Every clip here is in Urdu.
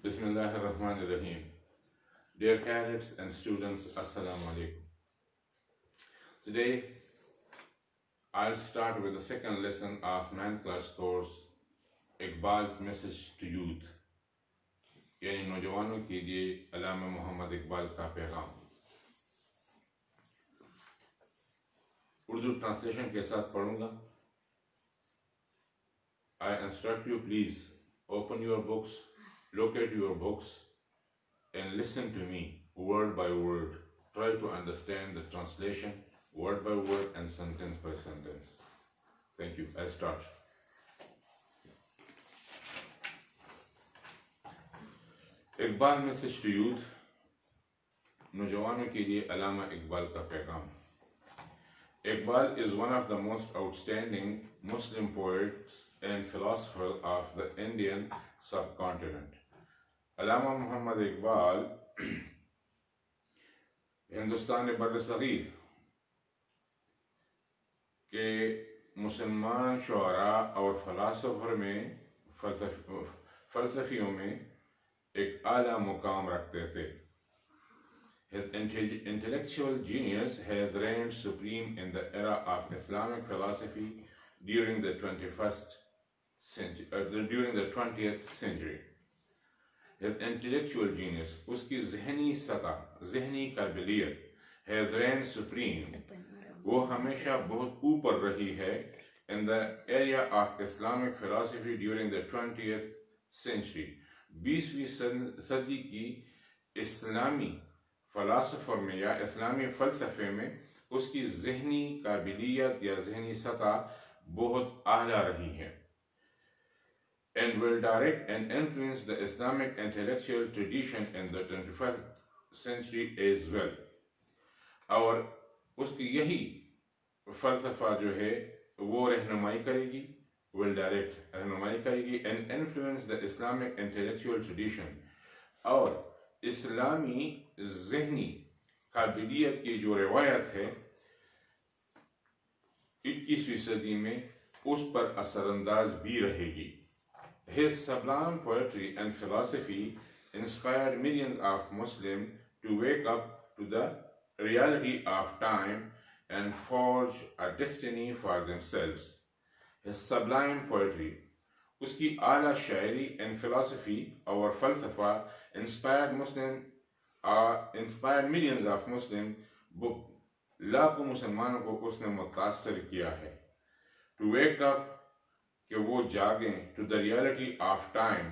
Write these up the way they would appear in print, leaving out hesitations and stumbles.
Bismillah ar-Rahman ar-Rahim. Dear cadets and students, Assalamu alaikum. Today, I'll start with the second lesson of 9th class course, Iqbal's Message to Youth, یعنی نوجوانوں کے لیے علامہ محمد اقبال کا پیغام. اردو ٹرانسلیشن کے ساتھ پڑھوں گا. I instruct you, please open your books, locate your books, and listen to me word by word. Try to understand the translation word by word and sentence by sentence. Thank you. I start. Iqbal message to youth, نوجوانوں کے لیے علامہ اقبال کا پیغام. Iqbal is one of the most outstanding Muslim poets and philosophers of the Indian subcontinent. علامہ محمد اقبال ہندوستان بر صغیر کے مسلمان شعراء اور فلاسفر میں فلسفیوں میں ایک اعلیٰ مقام رکھتے تھے. His intellectual genius has reigned supreme in the era of Islamic philosophy during the 20th century. His intellectual genius, اس کی ذہنی سطح، ذہنی قابلیت، has reigned supreme، وہ ہمیشہ بہت اوپر رہی ہے in the area of Islamic philosophy during the 20th century. 20ویں صدی کی اسلامی فلاسفر میں یا اسلامی فلسفے میں اس کی ذہنی قابلیت یا ذہنی سطح بہت اعلیٰ رہی ہے. And will direct and influence the Islamic intellectual tradition in the 21st century as well. اور اس کی یہی فلسفہ جو ہے وہ رہنمائی کرے گی، will direct رہنمائی کرے گی and influence the Islamic intellectual tradition. اور اسلامی ذہنی قابلیت کی جو روایت ہے 21ویں صدی میں اس پر اثر انداز بھی رہے گی. His sublime poetry and philosophy inspired millions of Muslims to wake up to the reality of time and forge a destiny for themselves. His sublime poetry، اس کی اعلیٰ شاعری and philosophy اور فلسفہ inspired millions of Muslims، لاکھوں مسلمانوں کو اس نے متاثر کیا ہے. To wake up، کہ وہ جاگیں، to the reality of time،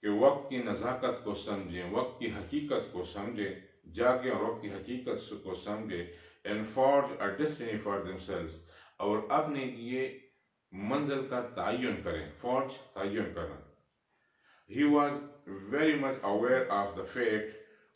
کہ وقت کی نزاکت کو سمجھیں، وقت کی حقیقت کو سمجھیں، جاگیں اور وقت کی حقیقت کو سمجھیں and forge a destiny for themselves، اور اپنے لیے منزل کا تعین کریں. فورج تعین کرنا. He was very much aware of the fact،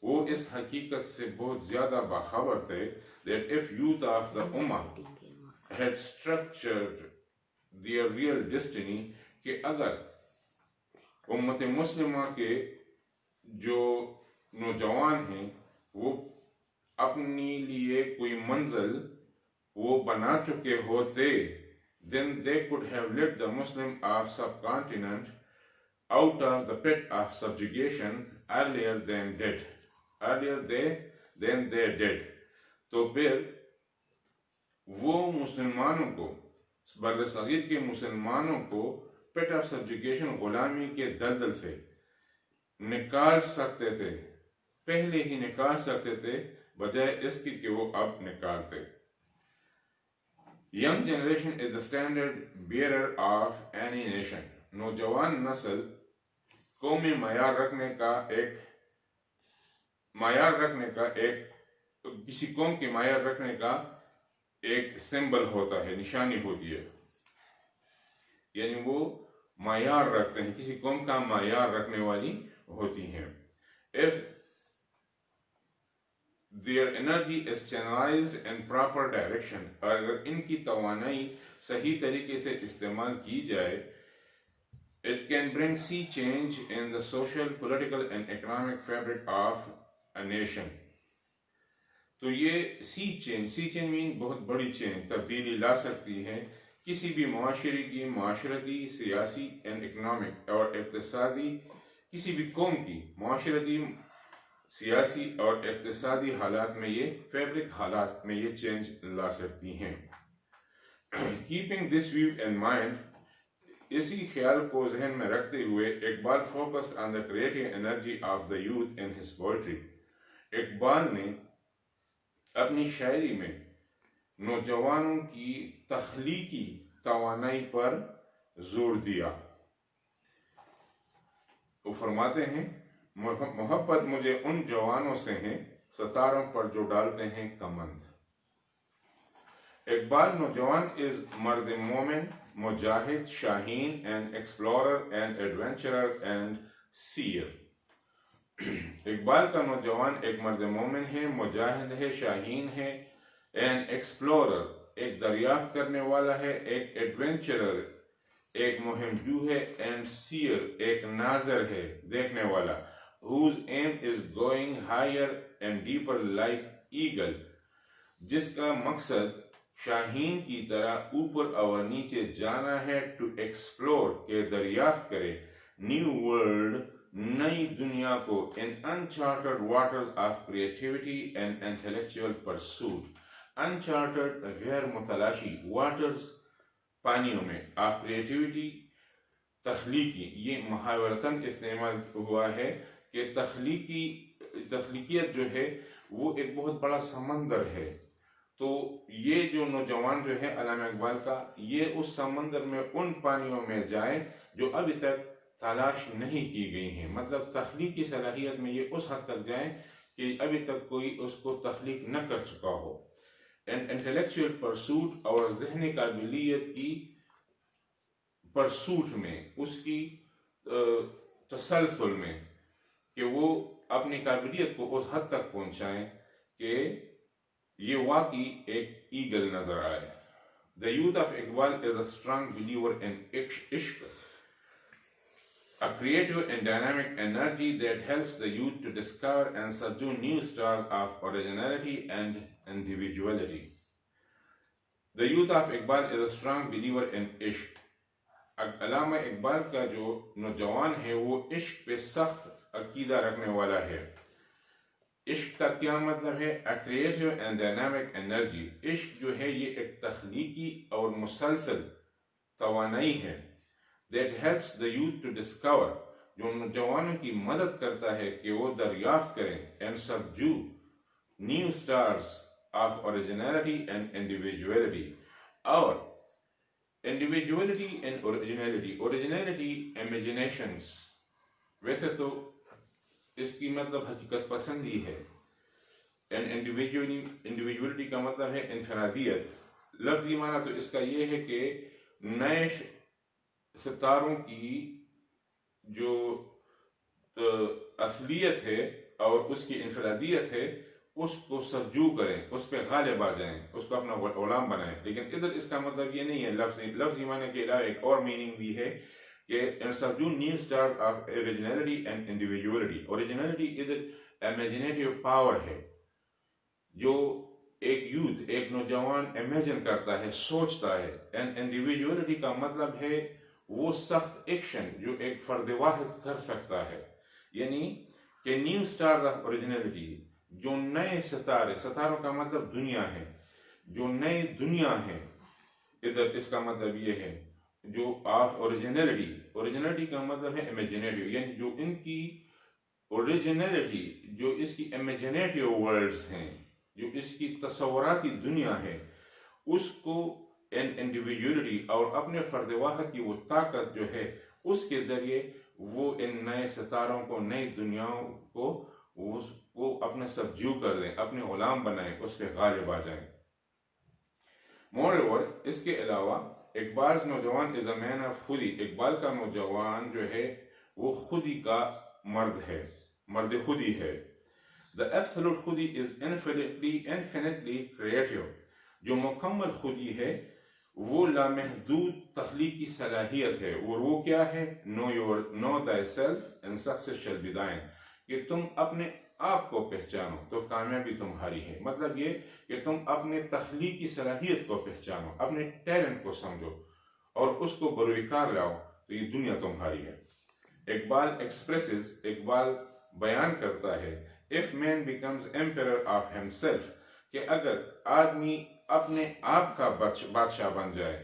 وہ اس حقیقت سے بہت زیادہ باخبر تھے that if youth of the Ummah had structured their real destiny، کہ اگر امت مسلمہ کے جو نوجوان ہیں وہ اپنی لیے کوئی منزل وہ بنا چکے ہوتے then they could have led the Muslim of subcontinent out of the pit of subjugation earlier than they did. تو پھر وہ مسلمانوں کو، بر صغیر کے مسلمانوں کو pit of subjugation، غلامی کے دلدل سے نکال سکتے تھے، پہلے ہی نکال سکتے تھے بجائے اس کی کہ وہ اب نکالتے. Young generation is the standard bearer of any nation. نوجوان نسل قومی معیار رکھنے کا ایک کسی قوم کے معیار رکھنے کا ایک سمبل ہوتا ہے، نشانی ہوتی ہے. یعنی وہ معیار رکھتے ہیں، کسی قوم کا معیار رکھنے والی ہوتی ہیں. If their energy is channelized in proper direction، اور اگر ان کی توانائی صحیح طریقے سے استعمال کی جائے it can bring sea change in the social, political and economic fabric of a nation. تو یہ سی چینج مین بہت بڑی چینج، تبدیلی لا سکتی ہے کسی بھی معاشرے کی، معاشرتی، سیاسی اینڈ اکنامک اور اقتصادی کسی بھی قوم کی معاشرتی، سیاسی اور اقتصادی حالات میں یہ فیبرک حالات میں یہ چینج لا سکتی ہیں۔ Keeping this view in mind, اسی خیال کو ذہن میں رکھتے ہوئے Iqbal focused on the creative energy of the youth in his poetry. اقبال نے اپنی شاعری میں نوجوانوں کی تخلیقی توانائی پر زور دیا۔ وہ فرماتے ہیں، محبت مجھے ان جوانوں سے ہے ستاروں پر جو ڈالتے ہیں کمند۔ اقبال نوجوان از مرد مومن، مجاہد، شاہین and explorer and adventurer and سیر۔ اقبال کا نوجوان ایک مرد مومن ہے، مجاہد ہے، شاہین ہے، اینڈ ایکسپلورر ایک دریافت کرنے والا ہے، ایک ایڈونچرر ایک مہم جو ہے، اینڈ سیر ایک ناظر ہے، دیکھنے والا۔ whose aim is going higher and deeper like eagle، جس کا مقصد شاہین کی طرح اوپر اور نیچے جانا ہے، to explore کہ دریافت کرے، new world نئی دنیا کو، in uncharted waters of creativity and intellectual pursuit، uncharted غیر متلاشی، waters پانیوں میں، of creativity تخلیقی، یہ محاورتاً استعمال ہوا ہے کہ تخلیقیت جو ہے وہ ایک بہت بڑا سمندر ہے۔ تو یہ جو نوجوان جو ہے علامہ اقبال کا، یہ اس سمندر میں ان پانیوں میں جائے جو ابھی تک تلاش نہیں کی گئی ہیں، مطلب تخلیقی صلاحیت میں یہ اس حد تک جائیں کہ ابھی تک کوئی اس کو تخلیق نہ کر چکا ہو۔ اینڈ انٹلیکچوئل پرسوٹ، اور ذہنی قابلیت کی پرسوٹ میں، اس کی تسلسل میں، کہ وہ اپنی قابلیت کو اس حد تک پہنچائیں کہ یہ واقعی ایک ایگل نظر آئے۔ The youth of Iqbal is a strong believer in ishq، a creative and dynamic energy that helps the youth to discover and subdue new stars of originality and individuality۔ The youth of Iqbal is a strong believer in ishq۔ علامہ اقبال کا جو نوجوان ہے وہ عشق پہ سخت عقیدہ رکھنے والا ہے۔ عشق کا کیا مطلب ہے؟ a creative and dynamic energy، عشق جو ہے یہ ایک تخلیقی اور مسلسل توانائی ہے۔ that helps the youth to discover، جو نوجوانوں کی مدد کرتا ہے کہ وہ دریافت کریں، and subdue new stars of originality and individuality، اور انڈیویجولیٹی اینڈ اوریجنلٹی امیجنیشنز، ویسے تو اس کی مطلب حقیقت پسندی ہے، انڈیویجولیٹی کا مطلب ہے انفرادیت۔ لفظی معنی تو اس کا یہ ہے کہ نئے ستاروں کی جو اصلیت ہے اور اس کی انفرادیت ہے اس کو سبجو کریں، اس پہ غالب آ جائیں، اس کو اپنا غلام بنائیں۔ لیکن ادھر اس کا مطلب یہ نہیں ہے، لفظی معنی کے علاوہ ایک اور میننگ بھی ہے کہ سبجو نیو star of originality and individuality. Originality ادھر امیجنیٹیو پاور ہے، جو ایک یوتھ، ایک نوجوان امیجن کرتا ہے، سوچتا ہے۔ اینڈ انڈیویجولیٹی کا مطلب ہے وہ سخت ایکشن جو ایک فرد واحد کر سکتا ہے، یعنی کہ نیو اسٹار آف اوریجنلٹی، جو نئے ستارے، ستاروں کا مطلب دنیا ہے، جو نئی دنیا ہے، ادھر اس کا مطلب یہ ہے جو آف اوریجنلٹی، اوریجنلٹی کا مطلب ہے امیجنیٹیو، یعنی جو ان کی اوریجنلٹی، جو اس کی امیجنیٹیو ورلڈز ہیں، جو اس کی تصوراتی دنیا ہے، اس کو انڈیویجولیٹی اور اپنے فرد واحد کی وہ طاقت جو ہے، اس کے ذریعے وہ ان نئے ستاروں کو، نئی دنیاؤں کو وہ اپنے سبجو کر دیں، اپنے غلام بنائیں، اس پہ غالب آ جائیں۔ مور اوور، اس کے علاوہ اقبال's نوجوان از اے مین آف خودی، اقبال کا نوجوان جو ہے وہ خودی کا مرد ہے، مرد خودی ہے۔ The absolute خودی is infinitely creative، جو مکمل خودی ہے وہ لامحدود تخلیقی صلاحیت ہے، اور وہ کیا ہے؟ know thyself and success shall be thine، کہ تم اپنے آپ کو پہچانو تو کامیابی تمہاری ہے۔ مطلب یہ کہ تم اپنے تخلیقی صلاحیت کو پہچانو، اپنے ٹیلنٹ کو سمجھو اور اس کو بروکار لاؤ تو یہ دنیا تمہاری ہے۔ اقبال بیان کرتا ہے if man becomes emperor of himself کہ اگر آدمی اپنے آپ کا بادشاہ بن جائے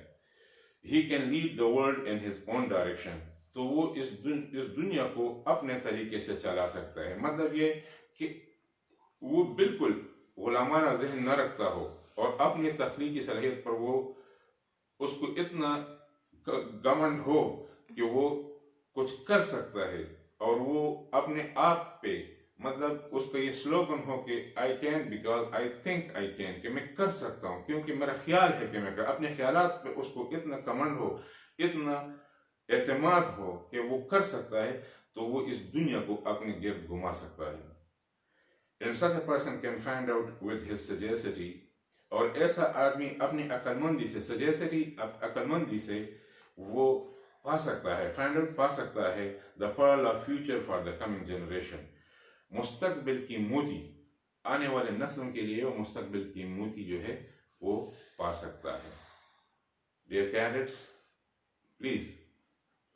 he can lead the world in his own direction تو وہ اس دنیا کو اپنے طریقے سے چلا سکتا ہے. مطلب یہ کہ وہ بالکل غلامانہ ذہن نہ رکھتا ہو اور اپنی تخلیقی صلاحیت پر وہ اس کو اتنا گمنڈ ہو کہ وہ کچھ کر سکتا ہے اور وہ اپنے آپ پہ مطلب اس کا یہ سلوگن ہو کہ I can because I think I can کہ میں کر سکتا ہوں کیونکہ میرا خیال ہے کہ میں اپنے خیالات پہ اس کو اتنا کمنڈ ہو اتنا اعتماد ہو کہ وہ کر سکتا ہے تو وہ اس دنیا کو اپنے گرد گھما سکتا ہے. And such a person can find out with his sagacity اور ایسا آدمی اپنی عقل مندی سے sagacity عقل مندی سے وہ پا سکتا ہے find out پا سکتا ہے the pearl of future for the coming generation مستقبل کی موتی آنے والے نسلوں کے لیے وہ مستقبل کی موتی جو ہے وہ پا سکتا ہے. Dear candidates, please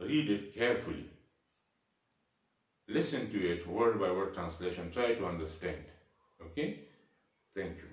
read it carefully. Listen to it word by word translation. Try to understand. Okay? Thank you.